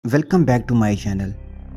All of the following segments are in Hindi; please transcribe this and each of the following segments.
Welcome back to my channel.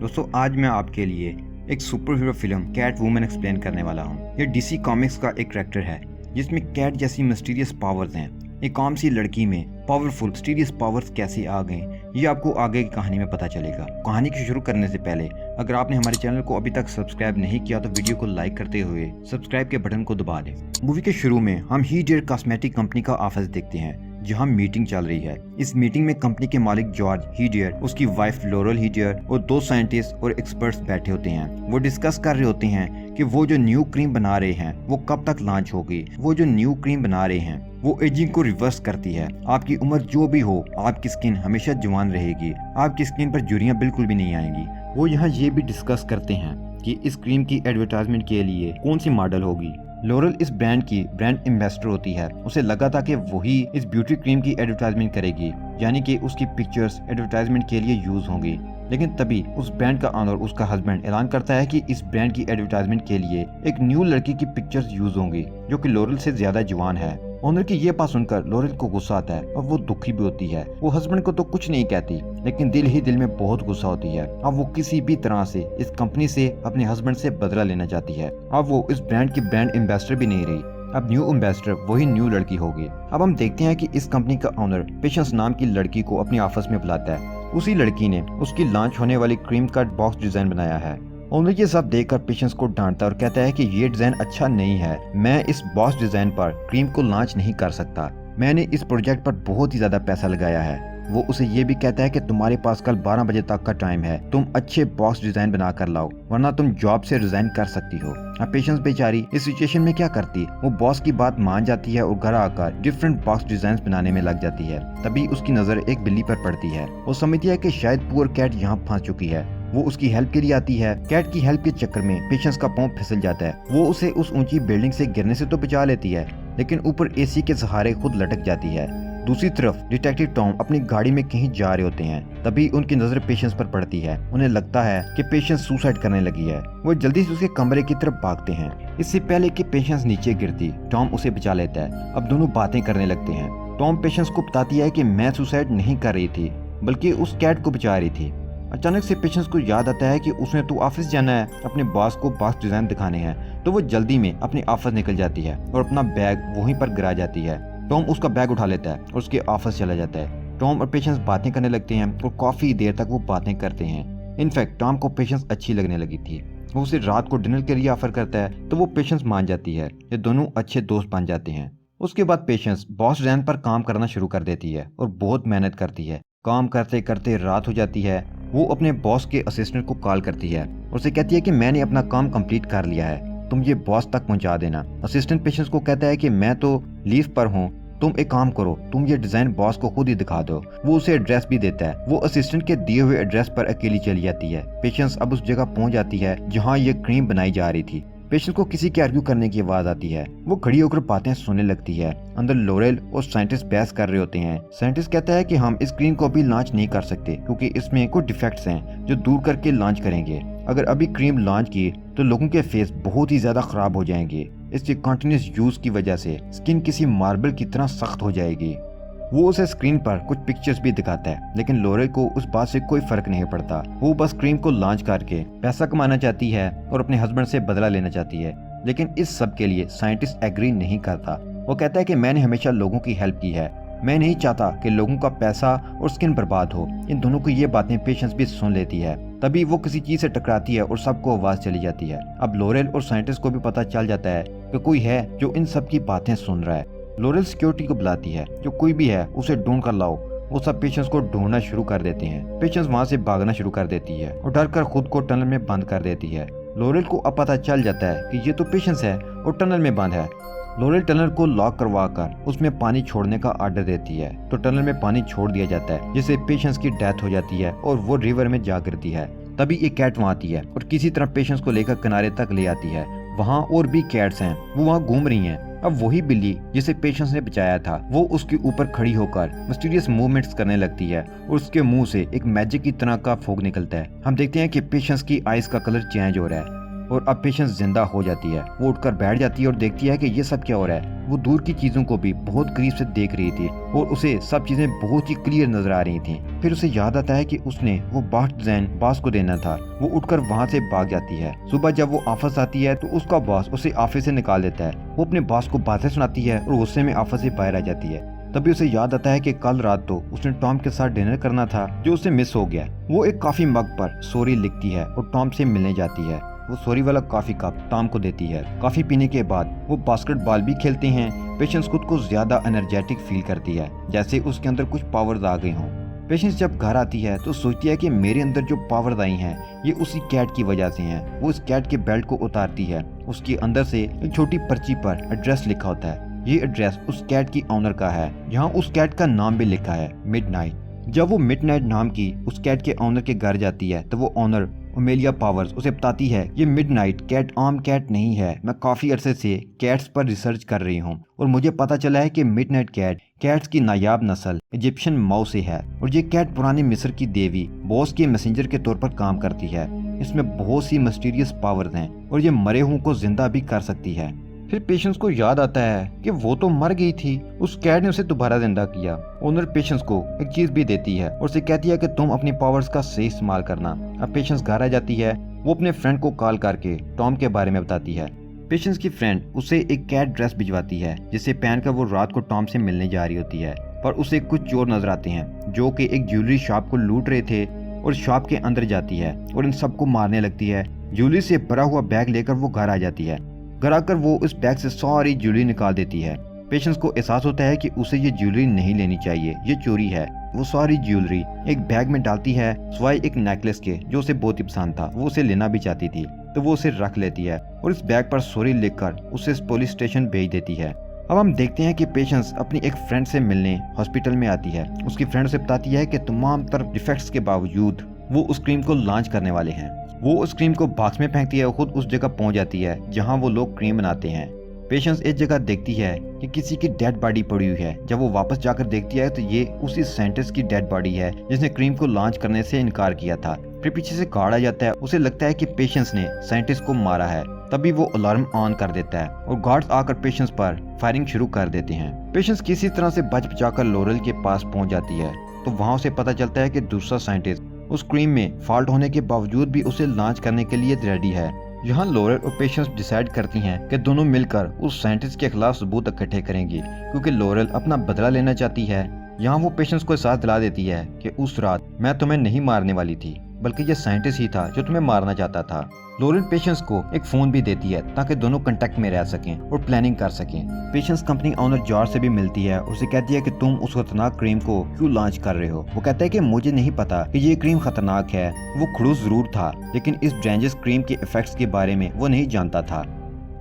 दोस्तों आज मैं आपके लिए एक superhero film Catwoman explain करने वाला हूँ। ये डीसी कॉमिक्स का एक कैरेक्टर है जिसमें कैट जैसी मिस्टीरियस पावर्स हैं। एक आम सी लड़की में पावरफुल मिस्टीरियस पावर्स कैसे आ गए, ये आपको आगे की कहानी में पता चलेगा। कहानी की शुरू करने से पहले अगर आपने हमारे चैनल को अभी तक सब्सक्राइब नहीं किया तो वीडियो को लाइक करते हुए सब्सक्राइब के बटन को दबा दें। मूवी के शुरू में हम ही डेयर कॉस्मेटिक कंपनी का ऑफिस देखते हैं जहां मीटिंग चल रही है। इस मीटिंग में कंपनी के मालिक जॉर्ज हीडियर, उसकी वाइफ लॉरेल हीडियर और दो साइंटिस्ट और एक्सपर्ट्स बैठे होते हैं। वो डिस्कस कर रहे होते हैं कि वो जो न्यू क्रीम बना रहे हैं वो कब तक लॉन्च होगी। वो जो न्यू क्रीम बना रहे हैं वो एजिंग को रिवर्स करती है। आपकी उम्र जो भी हो, आपकी स्किन हमेशा जवान रहेगी, आपकी स्किन पर झुर्रियां बिल्कुल भी नहीं आएंगी। वो यहाँ ये भी डिस्कस करते हैं कि इस क्रीम की एडवर्टाइजमेंट के लिए कौन सी मॉडल होगी। लॉरेल इस ब्रांड की ब्रांड एम्बेसडर होती है। उसे लगा था कि वही इस ब्यूटी क्रीम की एडवर्टाइजमेंट करेगी, यानी कि उसकी पिक्चर्स एडवर्टाइजमेंट के लिए यूज होंगी। लेकिन तभी उस ब्रांड का ऑनर, उसका हस्बैंड, ऐलान करता है कि इस ब्रांड की एडवर्टाइजमेंट के लिए एक न्यू लड़की की पिक्चर्स यूज होंगी जो कि लॉरेल से ज्यादा जवान है। ओनर की ये बात सुनकर लॉरेल को गुस्सा आता है और वो दुखी भी होती है। वो हस्बैंड को तो कुछ नहीं कहती लेकिन दिल ही दिल में बहुत गुस्सा होती है। अब वो किसी भी तरह से इस कंपनी से अपने हस्बैंड से बदला लेना चाहती है। अब वो इस ब्रांड की ब्रांड एम्बेसडर भी नहीं रही, अब न्यू एम्बेसडर वही न्यू लड़की होगी। अब हम देखते हैं कि इस कंपनी का ऑनर पेशेंस नाम की लड़की को अपने ऑफिस में बुलाता है। उसी लड़की ने उसकी लॉन्च होने वाली क्रीम का बॉक्स डिजाइन बनाया है। ओनर ये सब देखकर पेशेंस को डांटता और कहता है कि ये डिजाइन अच्छा नहीं है, मैं इस बॉक्स डिजाइन पर क्रीम को लॉन्च नहीं कर सकता। मैंने इस प्रोजेक्ट पर बहुत ही ज्यादा पैसा लगाया है। वो उसे ये भी कहता है कि तुम्हारे पास कल 12 बजे तक का टाइम है, तुम अच्छे बॉक्स डिजाइन बना कर लाओ वरना तुम जॉब से रिजाइन कर सकती हो। अब पेशेंस बेचारी इस सिचुएशन में क्या करती, वो बॉस की बात मान जाती है और घर आकर डिफरेंट बॉक्स डिजाइन बनाने में लग जाती है। तभी उसकी नजर एक बिल्ली पर पड़ती है। वो समझती है कि शायद पुअर कैट यहाँ फंस चुकी है। वो उसकी हेल्प के लिए आती है। कैट की हेल्प के चक्कर में पेशेंस का पांव फिसल जाता है। वो उसे उस ऊंची बिल्डिंग से गिरने से तो बचा लेती है लेकिन ऊपर एसी के सहारे खुद लटक जाती है। दूसरी तरफ डिटेक्टिव टॉम अपनी गाड़ी में कहीं जा रहे होते हैं। तभी उनकी नजर पेशेंस पर पड़ती है। उन्हें लगता है कि पेशेंस सुसाइड करने लगी है। वो जल्दी से उसके कमरे की तरफ भागते हैं। इससे पहले कि पेशेंस नीचे गिरती, टॉम उसे बचा लेता है। अब दोनों बातें करने लगते हैं। टॉम पेशेंस को बताती है कि मैं सुसाइड नहीं कर रही थी बल्कि उस कैट को बचा रही थी। अचानक से पेशेंस को याद आता है कि उसने तो ऑफिस जाना है, अपने बॉस को बॉक्स डिजाइन दिखाने हैं। तो वो जल्दी में अपने ऑफिस निकल जाती है और अपना बैग वहीं पर गिरा जाती है। टॉम उसका बैग उठा लेता है और उसके ऑफिस चला जाता है। टॉम और पेशेंस बातें करने लगते हैं और काफी देर तक वो बातें करते हैं। इनफैक्ट टॉम को पेशेंस अच्छी लगने लगी थी। वो उसे रात को डिनर के लिए ऑफर करता है तो वो पेशेंस मान जाती है। ये दोनों अच्छे दोस्त बन जाते हैं। उसके बाद पेशेंस बॉस डिजाइन पर काम करना शुरू कर देती है और बहुत मेहनत करती है। काम करते करते रात हो जाती है। वो अपने बॉस के असिस्टेंट को कॉल करती है और उसे कहती है कि मैंने अपना काम कंप्लीट कर लिया है, तुम ये बॉस तक पहुंचा देना। असिस्टेंट पेशेंस को कहता है कि मैं तो लीव पर हूँ, तुम एक काम करो, तुम ये डिजाइन बॉस को खुद ही दिखा दो। वो उसे एड्रेस भी देता है। वो असिस्टेंट के दिए हुए एड्रेस पर अकेली चली जाती है। पेशेंस अब उस जगह पहुंच जाती है जहाँ ये क्रीम बनाई जा रही थी। पेशेंस को किसी की आर्ग्यू करने की आवाज आती है। वो खड़ी होकर बातें सुनने लगती है। अंदर लॉरेल और साइंटिस्ट बहस कर रहे होते हैं। साइंटिस्ट कहता है कि हम इस क्रीम को अभी लॉन्च नहीं कर सकते क्योंकि इसमें कुछ डिफेक्ट्स हैं जो दूर करके लॉन्च करेंगे। अगर अभी क्रीम लॉन्च की तो लोगों के फेस बहुत ही ज्यादा खराब हो जाएंगे। इसके कंटिन्यूस यूज की वजह से स्किन किसी मार्बल की तरह सख्त हो जाएगी। वो उसे स्क्रीन पर कुछ पिक्चर्स भी दिखाता है लेकिन लॉरेल को उस बात से कोई फर्क नहीं पड़ता। वो बस क्रीम को लॉन्च करके पैसा कमाना चाहती है और अपने हस्बैंड से बदला लेना चाहती है। लेकिन इस सब के लिए साइंटिस्ट एग्री नहीं करता। वो कहता है कि मैंने हमेशा लोगों की हेल्प की है, मैं नहीं चाहता कि लोगों का पैसा और स्किन बर्बाद हो। इन दोनों को ये बातें पेशेंस भी सुन लेती है। तभी वो किसी चीज से टकराती है और सबको आवाज चली जाती है। अब लॉरेल और साइंटिस्ट को भी पता चल जाता है कि कोई है जो इन सब की बातें सुन रहा है। लॉरेल सिक्योरिटी को बुलाती है, जो कोई भी है उसे ढूंढ कर लाओ। वो सब पेशेंस को ढूंढना शुरू कर देते हैं। पेशेंस वहाँ से भागना शुरू कर देती है और डर कर खुद को टनल में बंद कर देती है। लॉरेल को अब पता चल जाता है कि ये तो पेशेंस है और टनल में बंद है। लॉरेल टनल को लॉक करवा कर उसमें पानी छोड़ने का आर्डर देती है तो टनल में पानी छोड़ दिया जाता है जिससे पेशेंस की डेथ हो जाती है और वो रिवर में जा गिरती है। तभी एक कैट वहाँ आती है और किसी तरह पेशेंस को लेकर किनारे तक ले आती है। वहाँ और भी कैट्स हैं, वो वहाँ घूम रही हैं। अब वही बिल्ली जिसे पेशेंस ने बचाया था वो उसके ऊपर खड़ी होकर मिस्टीरियस मूवमेंट्स करने लगती है और उसके मुंह से एक मैजिक की तरह का फॉग निकलता है। हम देखते हैं कि पेशेंस की आईज का कलर चेंज हो रहा है और अब पेशेंस जिंदा हो जाती है। वो उठकर बैठ जाती है और देखती है कि ये सब क्या हो रहा है। वो दूर की चीजों को भी बहुत करीब से देख रही थी और उसे सब चीजें बहुत ही क्लियर नजर आ रही थी। फिर उसे याद आता है कि उसने वो बास्ट डिजाइन बॉस को देना था। वो उठकर वहाँ से भाग जाती है। सुबह जब वो ऑफिस आती है तो उसका बॉस उसे ऑफिस से निकाल देता है। वो अपने बॉस को बातें सुनाती है और गुस्से में ऑफिस से बाहर आ जाती है। तभी उसे याद आता है कि कल रात तो उसने टॉम के साथ डिनर करना था जो उसे मिस हो गया। वो एक कॉफी मग पर सॉरी लिखती है और टॉम से मिलने जाती है। वो सॉरी वाला कॉफी कप टॉम को देती है। कॉफी पीने के बाद वो बास्केटबॉल भी खेलते हैं। पेशेंस खुद को ज्यादा एनर्जेटिक फील करती है, जैसे उसके अंदर कुछ पावर्स आ गए हों। पेशेंस जब घर आती है तो सोचती है कि मेरे अंदर जो पावर्स आई हैं ये उसी कैट की वजह से हैं। वो इस कैट के बेल्ट को उतारती है। उसके अंदर से एक छोटी पर्ची पर एड्रेस लिखा होता है। ये एड्रेस उस कैट की ऑनर का है। यहाँ उस कैट का नाम भी लिखा है, मिडनाइट। जब वो मिडनाइट नाम की उस कैट के ऑनर के घर जाती है तो वो ऑनर ओमेलिया पावर्स उसे बताती है ये मिडनाइट कैट आम कैट नहीं है। मैं काफी अरसे से कैट्स पर रिसर्च कर रही हूँ और मुझे पता चला है कि मिडनाइट कैट कैट्स की नायाब नस्ल इजिप्शियन माउ से है और ये कैट पुराने मिस्र की देवी बॉस के मैसेंजर के तौर पर काम करती है। इसमें बहुत सी मिस्टीरियस पावर्स हैं और ये मरे हुओं को जिंदा भी कर सकती है। फिर पेशेंस को याद आता है कि वो तो मर गई थी, उस कैट ने उसे दोबारा जिंदा किया। ओनर पेशेंस को एक चीज भी देती है और उसे कहती है कि तुम अपनी पावर्स का सही इस्तेमाल करना। अब पेशेंस घर आ जाती है। वो अपने फ्रेंड को कॉल करके टॉम के बारे में बताती है। पेशेंस की फ्रेंड उसे एक कैट ड्रेस भिजवाती है जिसे पहनकर वो रात को टॉम से मिलने जा रही होती है, पर उसे कुछ चोर नजर आते हैं जो कि एक ज्वेलरी शॉप को लूट रहे थे और शॉप के अंदर जाती है और इन सबको मारने लगती है। ज्वेलरी से भरा हुआ बैग लेकर वो घर आ जाती है। घर आकर वो उस बैग से सारी ज्वेलरी निकाल देती है। पेशेंस को एहसास होता है कि उसे ये ज्वेलरी नहीं लेनी चाहिए, ये चोरी है। वो सारी ज्वेलरी एक बैग में डालती है सिवाय एक नेकलेस के जो उसे बहुत ही पसंद था। वो उसे लेना भी चाहती थी तो वो उसे रख लेती है और इस बैग पर सॉरी लिखकर उसे पुलिस स्टेशन भेज देती है। अब हम देखते हैं कि पेशेंस अपनी एक फ्रेंड से मिलने हॉस्पिटल में आती है। उसकी फ्रेंड से बताती है कि तमाम तरह डिफेक्ट्स के बावजूद वो उस क्रीम को लॉन्च करने वाले हैं। वो उस क्रीम को बॉक्स में फेंकती है और खुद उस जगह पहुंच जाती है जहां वो लोग क्रीम बनाते हैं। पेशेंस एक जगह देखती है कि किसी की डेड बॉडी पड़ी हुई है। जब वो वापस जाकर देखती है तो ये उसी साइंटिस्ट की डेड बॉडी है जिसने क्रीम को लॉन्च करने से इनकार किया था। फिर पीछे से गार्ड आ जाता है। उसे लगता है कि पेशेंस ने साइंटिस्ट को मारा है। तभी वो अलार्म ऑन कर देता है और गार्ड्स आकर पेशेंस पर फायरिंग शुरू कर देते हैं। पेशेंस किसी तरह से बच बचाकर लोरेल के पास पहुंच जाती है तो वहां उसे पता चलता है कि दूसरा साइंटिस्ट उस क्रीम में फॉल्ट होने के बावजूद भी उसे लॉन्च करने के लिए रेडी है। यहाँ लोरेल और पेशेंस डिसाइड करती हैं कि दोनों मिलकर उस साइंटिस्ट के खिलाफ सबूत इकट्ठे करेंगी क्योंकि लोरेल अपना बदला लेना चाहती है। यहाँ वो पेशेंस को एहसास दिला देती है कि उस रात मैं तुम्हें नहीं मारने वाली थी बल्कि ये साइंटिस्ट ही था जो तुम्हें मारना चाहता था। लोरेल पेशेंस को एक फोन भी देती है ताकि दोनों कांटेक्ट में रह सकें और प्लानिंग कर सकें। पेशेंस कंपनी ओनर जॉर्ज से भी मिलती है। उसे कहती है कि तुम उस खतरनाक क्रीम को क्यों लॉन्च कर रहे हो। वो कहता है कि मुझे नहीं पता कि ये क्रीम खतरनाक है। वो खड़ूस जरूर था लेकिन इस डेंजरस क्रीम के इफेक्ट्स के बारे में वो नहीं जानता था।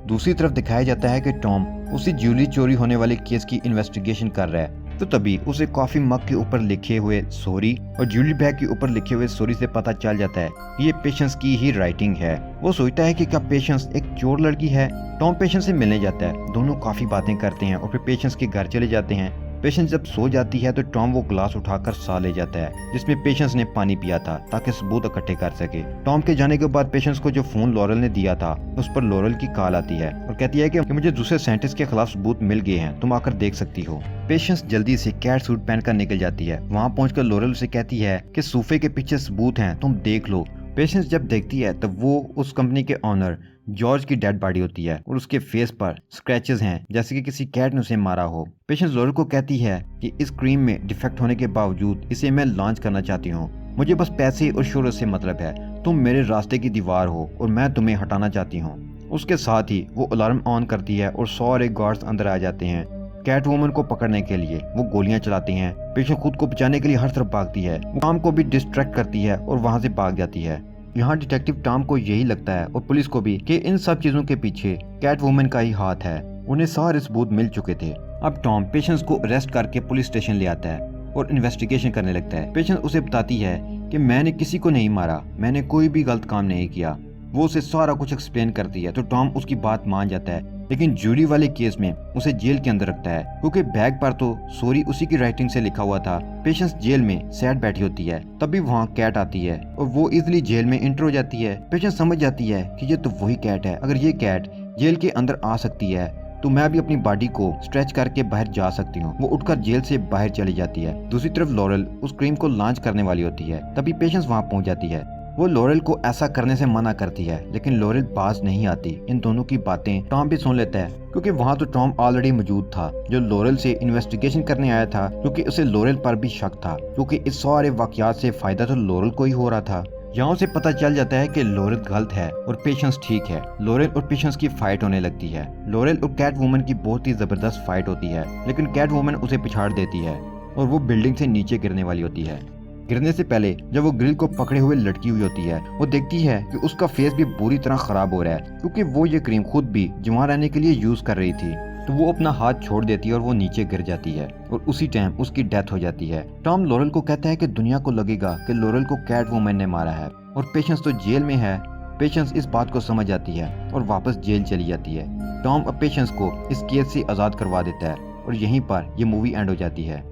दूसरी तरफ दिखाया जाता है कि टॉम उसी ज्वेलरी चोरी होने वाले केस की इन्वेस्टिगेशन कर रहा है। तो तभी उसे कॉफी मग के ऊपर लिखे हुए सॉरी और ज्वेलरी बैग के ऊपर लिखे हुए सॉरी से पता चल जाता है कि ये पेशेंस की ही राइटिंग है। वो सोचता है कि क्या पेशेंस एक चोर लड़की है। टॉम पेशेंस से मिलने जाता है। दोनों काफी बातें करते हैं और फिर पेशेंस के घर चले जाते हैं। पेशेंस जब सो जाती है तो टॉम वो ग्लास उठाकर सा ले जाता है जिसमें पेशेंस ने पानी पिया था ताकि सबूत इकट्ठे कर सके। टॉम के जाने के बाद पेशेंस को जो फोन लोरेल ने दिया था उस पर लोरेल की कॉल आती है और कहती है कि मुझे दूसरे साइंटिस्ट के खिलाफ सबूत मिल गए हैं, तुम आकर देख सकती हो। पेशेंस जल्दी से कैट सूट पहनकर निकल जाती है। वहाँ पहुंचकर लोरेल उसे कहती है कि सोफे के पीछे सबूत हैं, तुम देख लो। पेशेंस जब देखती है तब वो उस कंपनी के ऑनर जॉर्ज की डेड बॉडी होती है और उसके फेस पर स्क्रैचेस हैं जैसे कि किसी कैट ने उसे मारा हो। पेशेंस लोरेल को कहती है कि इस क्रीम में डिफेक्ट होने के बावजूद इसे मैं लॉन्च करना चाहती हूँ। मुझे बस पैसे और शोहरत से मतलब है। तुम मेरे रास्ते की दीवार हो और मैं तुम्हें हटाना चाहती हूँ। उसके साथ ही वो अलार्म ऑन करती है और सारे गार्ड्स अंदर आ जाते हैं। कैट वुमन को पकड़ने के लिए वो गोलियां चलाती हैं। पेशेंस खुद को बचाने के लिए हर तरफ भागती है। वो टॉम को भी डिस्ट्रैक्ट करती है और वहाँ से भाग जाती है। यहाँ डिटेक्टिव टॉम को यही लगता है और पुलिस को भी कि इन सब चीजों के पीछे कैट वुमन का ही हाथ है। उन्हें सारे सबूत मिल चुके थे। अब टॉम पेशेंस को अरेस्ट करके पुलिस स्टेशन ले आता है और इन्वेस्टिगेशन करने लगता है। पेशेंस उसे बताती है कि मैंने किसी को नहीं मारा, मैंने कोई भी गलत काम नहीं किया। वो उसे सारा कुछ एक्सप्लेन करती है तो टॉम उसकी बात मान जाता है। लेकिन जूरी वाले केस में उसे जेल के अंदर रखता है क्योंकि बैग पर तो सॉरी उसी की राइटिंग से लिखा हुआ था। पेशेंस जेल में सैड बैठी होती है, तभी वहाँ कैट आती है और वो इजिली जेल में एंटर हो जाती है। पेशेंस समझ जाती है कि ये तो वही कैट है, अगर ये कैट जेल के अंदर आ सकती है तो मैं भी अपनी बॉडी को स्ट्रेच करके बाहर जा सकती हूँ। वो उठकर जेल से बाहर चली जाती है। दूसरी तरफ लॉरेल उस क्रीम को लॉन्च करने वाली होती है, तभी पेशेंस वहाँ पहुँच जाती है। वो लॉरेल को ऐसा करने से मना करती है, लेकिन लॉरेल पास नहीं आती। इन दोनों की बातें टॉम भी सुन लेता है क्योंकि वहाँ तो टॉम ऑलरेडी मौजूद था, जो लॉरेल से इन्वेस्टिगेशन करने आया था, क्योंकि उसे लॉरेल पर भी शक था, क्योंकि इस सारे वाकयात से फायदा तो लॉरेल को ही हो रहा था। यहाँ से पता चल जाता है कि लॉरेल गलत है और पेशेंस ठीक है। लॉरेल और पेशेंस की फाइट होने लगती है। लॉरेल और कैट वुमन की बहुत ही जबरदस्त फाइट होती है, लेकिन कैट वुमन उसे पिछाड़ देती है और वो बिल्डिंग से नीचे गिरने वाली होती है। गिरने से पहले जब वो ग्रिल को पकड़े हुए लटकी हुई होती है, वो देखती है कि उसका फेस भी बुरी तरह खराब हो रहा है, क्योंकि वो ये क्रीम खुद भी जवान रहने के लिए यूज कर रही थी। तो वो अपना हाथ छोड़ देती है और वो नीचे गिर जाती है और उसी टाइम उसकी डेथ हो जाती है। टॉम लॉरेल को कहता है कि दुनिया को लगेगा कि लॉरेल को कैट वुमन ने मारा है और पेशेंस तो जेल में है। पेशेंस इस बात को समझ जाती है और वापस जेल चली जाती है। टॉम अब पेशेंस को इस केस से आज़ाद करवा देता है और यहीं पर यह मूवी एंड हो जाती है।